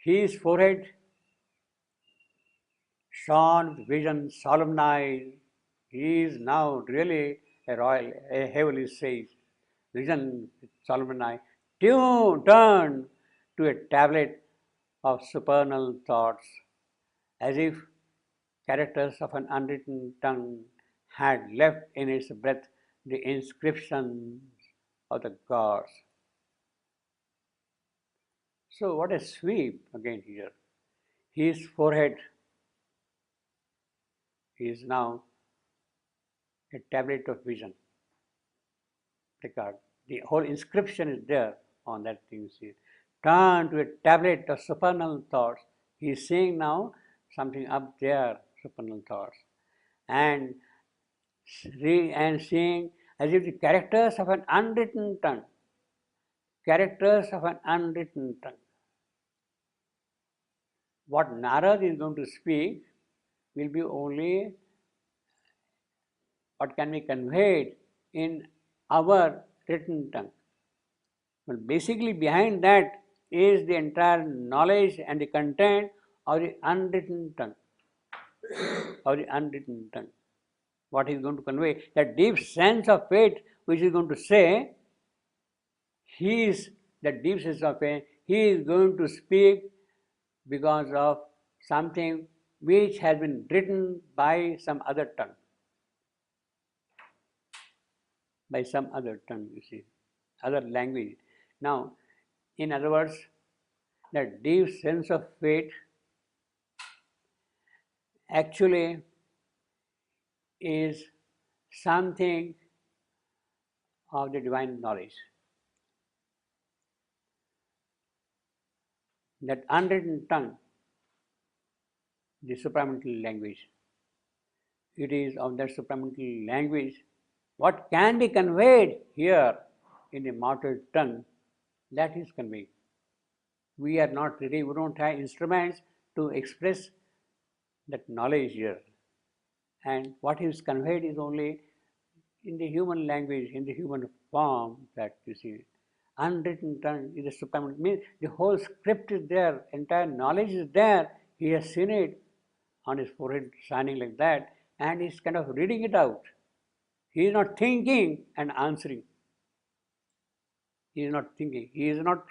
His forehead shone with vision solemnized. He is now really a royal, a heavenly sage. Vision solemnized, turned to a tablet of supernal thoughts, as if characters of an unwritten tongue had left in its breath the inscriptions of the gods. So, what a sweep again here. His forehead is now a tablet of vision. The whole inscription is there on that thing. You see, turn to a tablet of supernal thoughts. He is seeing now something up there, supernal thoughts, and seeing as if the characters of an unwritten tongue, characters of an unwritten tongue. What Narad is going to speak will be only what can be conveyed in our written tongue. But basically behind that is the entire knowledge and the content of the unwritten tongue. Of the unwritten tongue. What he is going to convey, that deep sense of faith which is going to say, that deep sense of faith, he is going to speak because of something which has been written by some other tongue. By some other tongue, you see, other language. Now, in other words, that deep sense of faith actually is something of the divine knowledge. That unwritten tongue, the supramental language, it is of that supramental language what can be conveyed here in the mortal tongue, that is conveyed. We are not ready, we don't have instruments to express that knowledge here. And what is conveyed is only in the human language, in the human form, that you see. Unwritten tongue is the supreme, means the whole script is there, entire knowledge is there. He has seen it on his forehead shining like that, and he's kind of reading it out. He is not thinking and answering. He is not thinking. He is not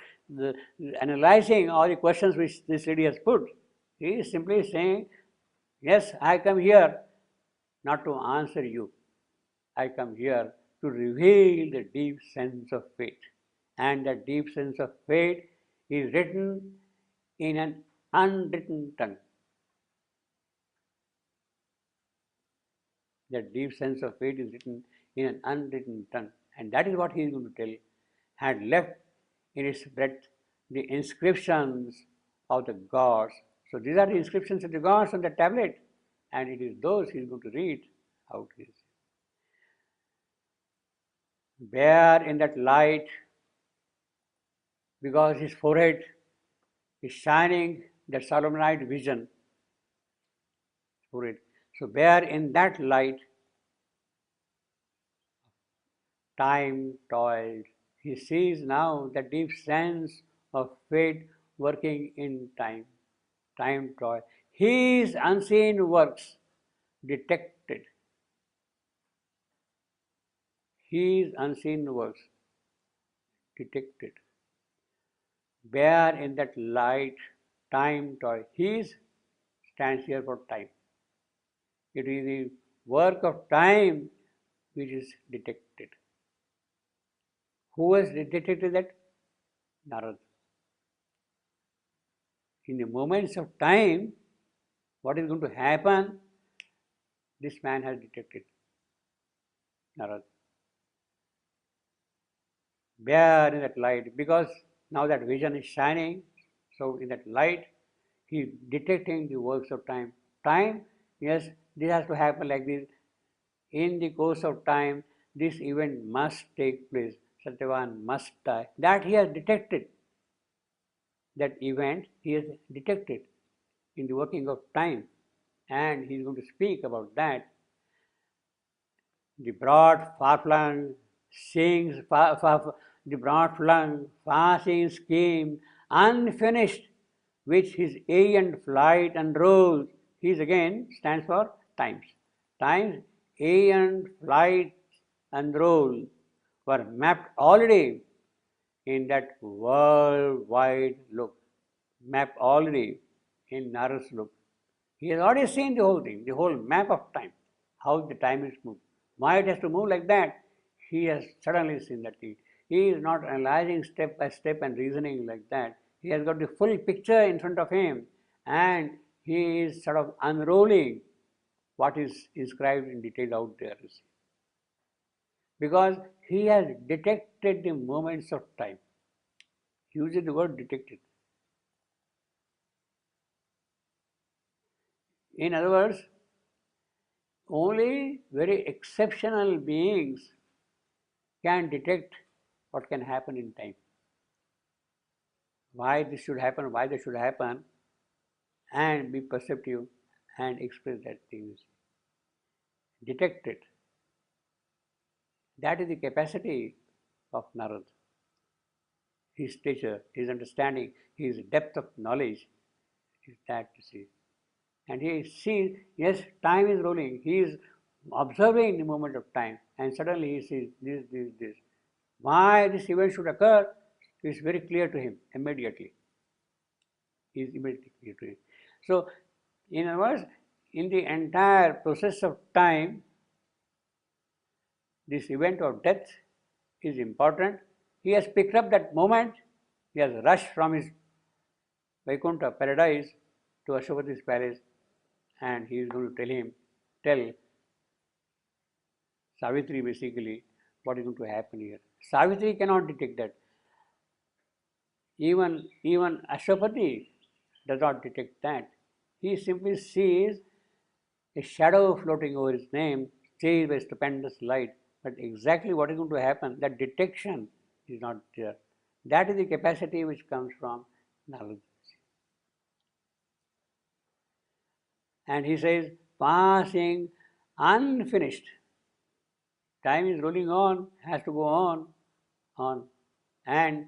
analyzing all the questions which this lady has put. He is simply saying, yes, I come here not to answer you. I come here to reveal the deep sense of faith. And that deep sense of faith is written in an unwritten tongue. That deep sense of faith is written in an unwritten tongue. And that is what he is going to tell. Had left in its breath the inscriptions of the gods. So these are the inscriptions of the gods on the tablet. And it is those he is going to read out here. Bear in that light, because his forehead is shining that solemnized vision. Forehead. So bear in that light, time toiled. He sees now the deep sense of fate working in time. Time toil. His unseen works detected. His unseen works detected. Bear in that light, time toil. His stands here for time. It is the work of time which is detected. Who has detected that? Narad. In the moments of time, what is going to happen, this man has detected. Narad. Bear in that light, because now that vision is shining, so in that light, he is detecting the works of time. Time, yes, this has to happen like this. In the course of time, this event must take place. Satyavan must die. That he has detected. That event he has detected in the working of time, and he is going to speak about that. The broad, far-flung, the broad-flung, far-seeing scheme, unfinished, which his aeon flight unrolls. His again stands for times. Times, aeon flight unroll were mapped already in that worldwide look, mapped already in Narad's look. He has already seen the whole thing, the whole map of time, how the time is moved. Why it has to move like that? He has suddenly seen that thing. He is not analyzing step by step and reasoning like that. He has got the full picture in front of him and he is sort of unrolling what is inscribed in detail out there. Because he has detected the moments of time. He uses the word detected. In other words, only very exceptional beings can detect what can happen in time. Why this should happen, why this should happen, and be perceptive and express that things. Detect it. That is the capacity of Narad. His stature, his understanding, his depth of knowledge is that to see. And he sees, yes, time is rolling. He is observing the moment of time, and suddenly he sees this. Why this event should occur is very clear to him immediately. Is immediately clear to him. So, in other words, in the entire process of time, this event of death is important. He has picked up that moment. He has rushed from his Vaikuntha paradise to Ashwapati's palace, and he is going to tell Savitri basically what is going to happen here. Savitri cannot detect that. Even Ashwapati does not detect that. He simply sees a shadow floating over his name, chased by stupendous light. But exactly what is going to happen, that detection is not there. That is the capacity which comes from knowledge. And he says, passing unfinished. Time is rolling on, has to go on. And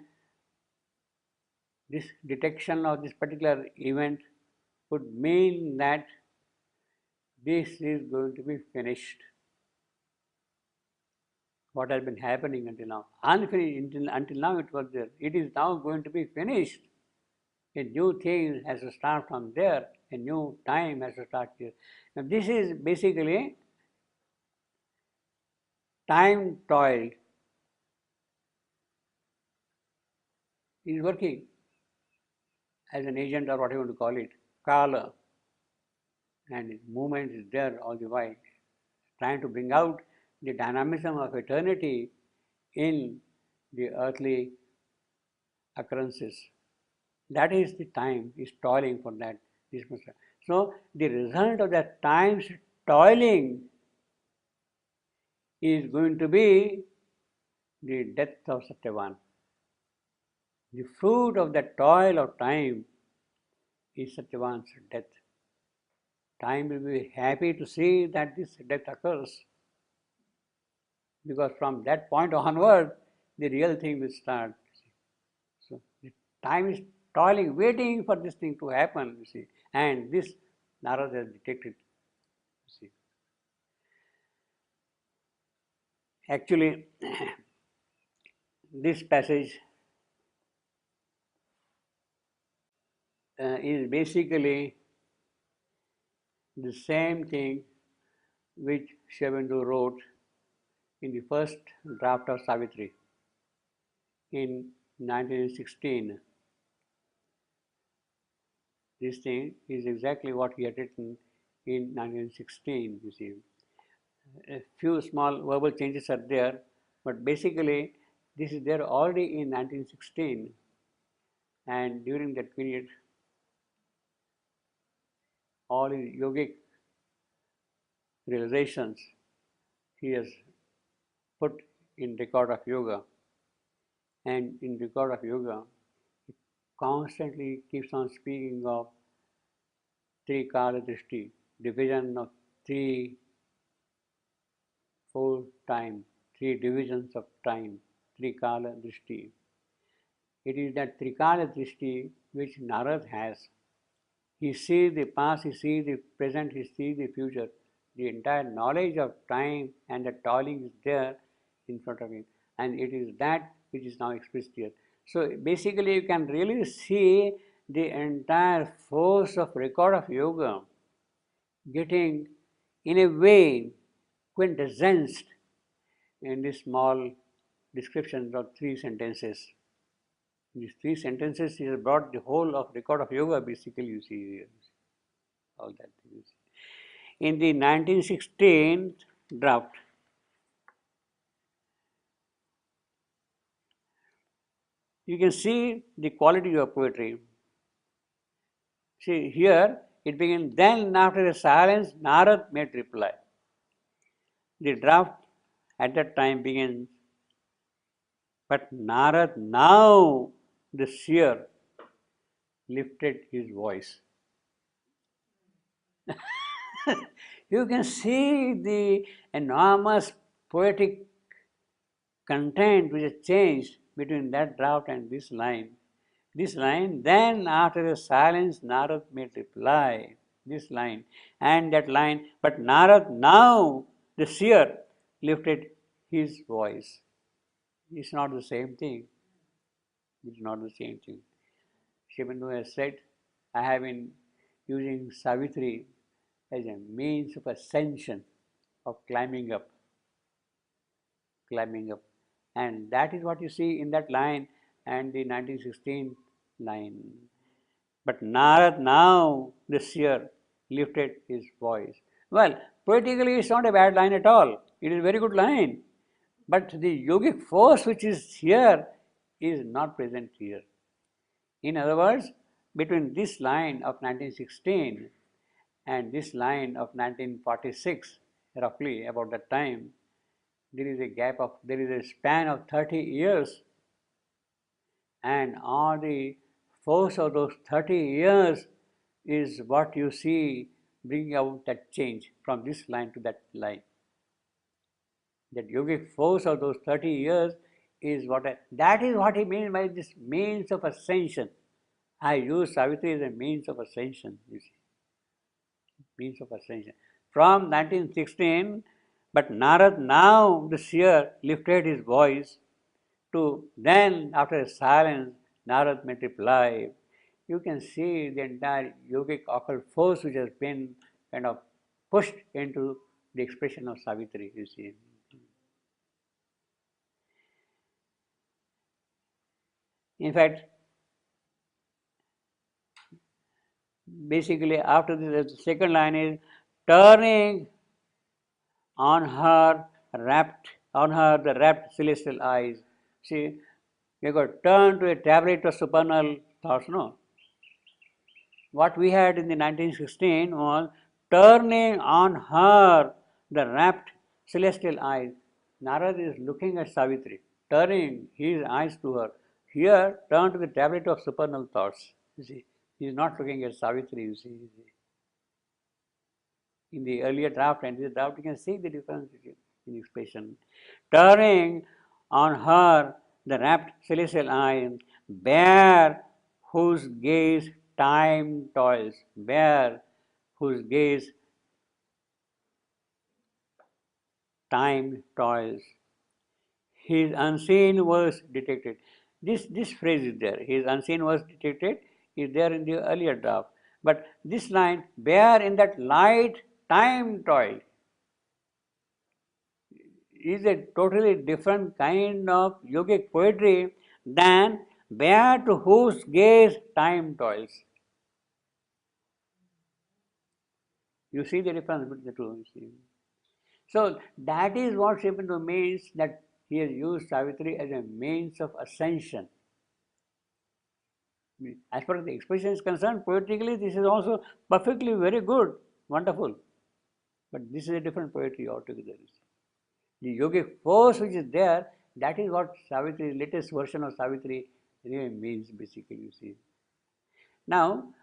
this detection of this particular event would mean that this is going to be finished. What has been happening until now? Unfinished, until now it was there. It is now going to be finished. A new thing has to start from there. A new time has to start here. Now this is basically time toil. He is working as an agent or whatever you want to call it, Kala. And his movement is there all the while, trying to bring out the dynamism of eternity in the earthly occurrences. That is the time, is toiling for that. So the result of that time's toiling is going to be the death of Satyavan. The fruit of that toil of time is Satyavan's death. Time will be happy to see that this death occurs, because from that point onward, the real thing will start. So the time is toiling, waiting for this thing to happen, you see. And this Narada has detected, you see. Actually, this passage is basically the same thing which Shravandu wrote in the first draft of Savitri in 1916. This thing is exactly what he had written in 1916, you see. A few small verbal changes are there, but basically this is there already in 1916, and during that period all his yogic realizations he has put in record of yoga, and in record of yoga he constantly keeps on speaking of three kala drishti, division of three four time, three divisions of time, three kala drishti. It is that Trikala Drishti which Narad has. He sees the past, he sees the present, he sees the future. The entire knowledge of time and the toiling is there in front of him, and it is that which is now expressed here. So basically, you can really see the entire force of record of yoga getting, in a way, quintessenced in this small description of 3 sentences. These 3 sentences he has brought the whole of record of yoga, basically, you see here. All that things. In the 1916 draft, you can see the quality of poetry. See, here it begins, then after a silence, Narad made reply. The draft at that time begins, but Narad now, the seer, lifted his voice. You can see the enormous poetic content which has changed between that draft and this line. This line, then after a silence, Narad made reply. This line and that line, but Narad now, the seer, lifted his voice. It's not the same thing. It's not the same thing. Sri Aurobindo has said, I have been using Savitri as a means of ascension, of climbing up. And that is what you see in that line and the 1916 line. But Narad now, the seer, lifted his voice. Well, poetically it's not a bad line at all. It is a very good line. But the yogic force which is here is not present here. In other words, between this line of 1916 and this line of 1946, roughly about that time, there is a span of 30 years, and all the force of those 30 years is what you see bringing out that change from this line to that line. That yogic force of those 30 years is that is what he means by this means of ascension. I use Savitri as a means of ascension, you see. Means of ascension. From 1916, but Narad now, the seer, lifted his voice to, then after a silence, Narad made reply. You can see the entire yogic occult force which has been kind of pushed into the expression of Savitri, you see. In fact, basically after this, the second line is turning on her the rapt celestial eyes. See, we got turned to a tablet of supernal thoughts, no? What we had in the 1916 was turning on her the rapt celestial eyes. Narad is looking at Savitri, turning his eyes to her. Here, turn to the tablet of supernal thoughts. You see, he is not looking at Savitri, you see. In the earlier draft and this draft, you can see the difference in expression. Turning on her the rapt celestial eyes, bear whose gaze time toils, bear whose gaze time toils. His unseen was detected. This phrase is there. His unseen was detected is there in the earlier draft. But this line, bear in that light time toil, is a totally different kind of yogic poetry than bear to whose gaze time toils. You see the difference between the two. So that is what Sri Aurobindo means, that he has used Savitri as a means of ascension. As far as the expression is concerned, poetically this is also perfectly very good, wonderful. But this is a different poetry altogether. The yogic force which is there, that is what Savitri, latest version of Savitri really means, basically, you see. Now,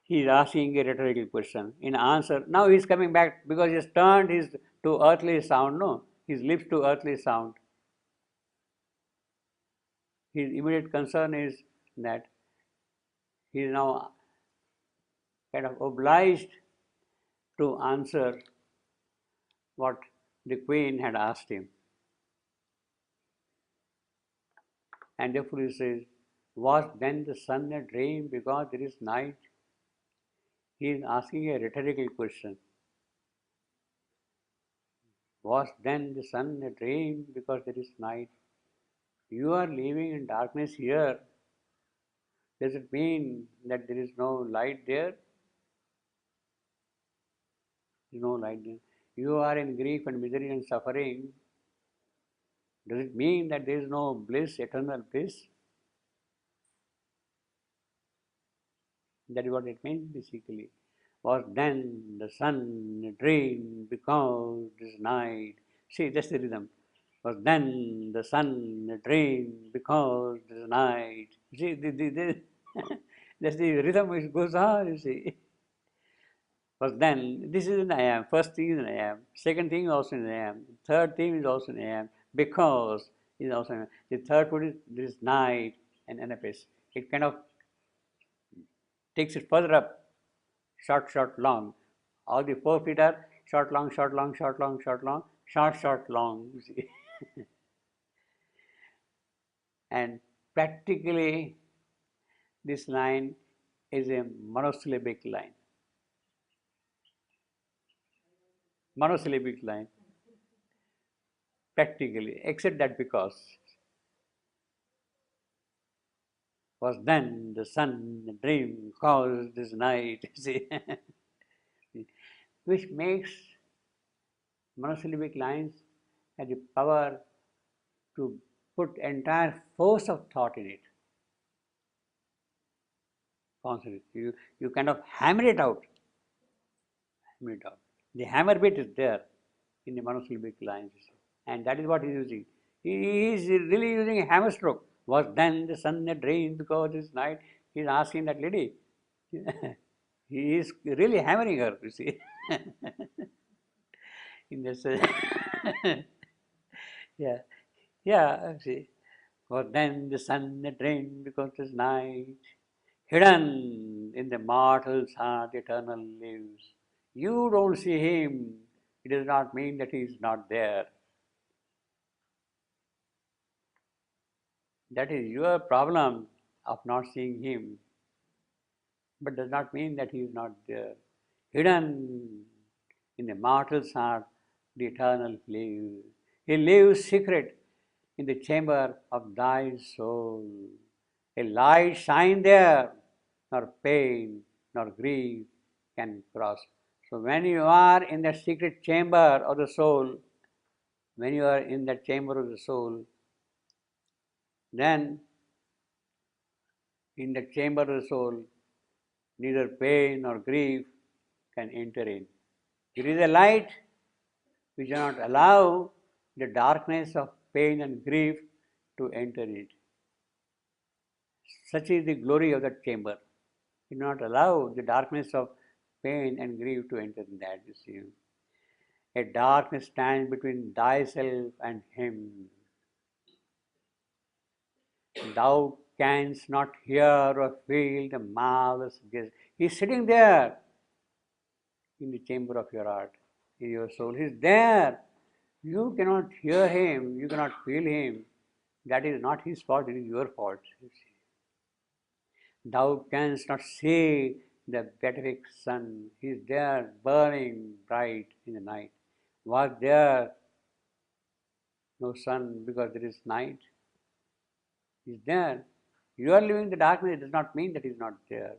he is asking a rhetorical question. In answer, now he is coming back because he has turned his to earthly sound, no? His lips to earthly sound. His immediate concern is that he is now kind of obliged to answer what the queen had asked him. And therefore he says, was then the sun a dream because there is night? He is asking a rhetorical question. Was then the sun a dream because there is night? You are living in darkness here. Does it mean that there is no light there? There is no light there. You are in grief and misery and suffering. Does it mean that there is no bliss, eternal bliss? That is what it means basically. Was then the sun a dream because this night? See, that's the rhythm. Was then the sun a dream because this night? See, that's the rhythm which goes on, you see. Was then, this is an I am. First thing is an I am. Second thing is also an I am. Third thing is also an I am. Because is also an I am. The third one is this night and anapes. It kind of takes it further up. Short, short, long. All the 4 feet are short, long, short, long, short, long, short, long, short, short, long. You see. And practically, this line is a monosyllabic line. Monosyllabic line. Practically, except that because was then the sun a dream caused this night. See, which makes monosyllabic lines have the power to put entire force of thought in it. Constantly. You kind of hammer it out. Hammer it out. The hammer bit is there in the monosyllabic lines. And that is what he is using. He is really using a hammer stroke. Was then the sun a dream because this night? He is asking that lady. He is really hammering her, you see. In this, yeah, yeah, see. Was then the sun a dream because this night? Hidden in the mortal's heart eternal lives. You don't see him. It does not mean that he is not there. That is your problem of not seeing him, but does not mean that he is not there. Hidden in the mortal's heart, the eternal lives. He lives secret in the chamber of thy soul. A light shine there, nor pain nor grief can cross. So when you are in that secret chamber of the soul, when you are in that chamber of the soul, then in the chamber of the soul, neither pain nor grief can enter in. It is a light which does not allow the darkness of pain and grief to enter it. Such is the glory of that chamber. It does not allow the darkness of pain and grief to enter in that, you see. A darkness stands between thyself and him. Thou canst not hear or feel the marvelous gift. He is sitting there in the chamber of your heart, in your soul. He is there. You cannot hear him, you cannot feel him. That is not his fault, it is your fault. You see. Thou canst not see the beatific sun. He is there burning bright in the night. Was there no sun because there is night? He is there. You are living in the darkness, it does not mean that he is not there.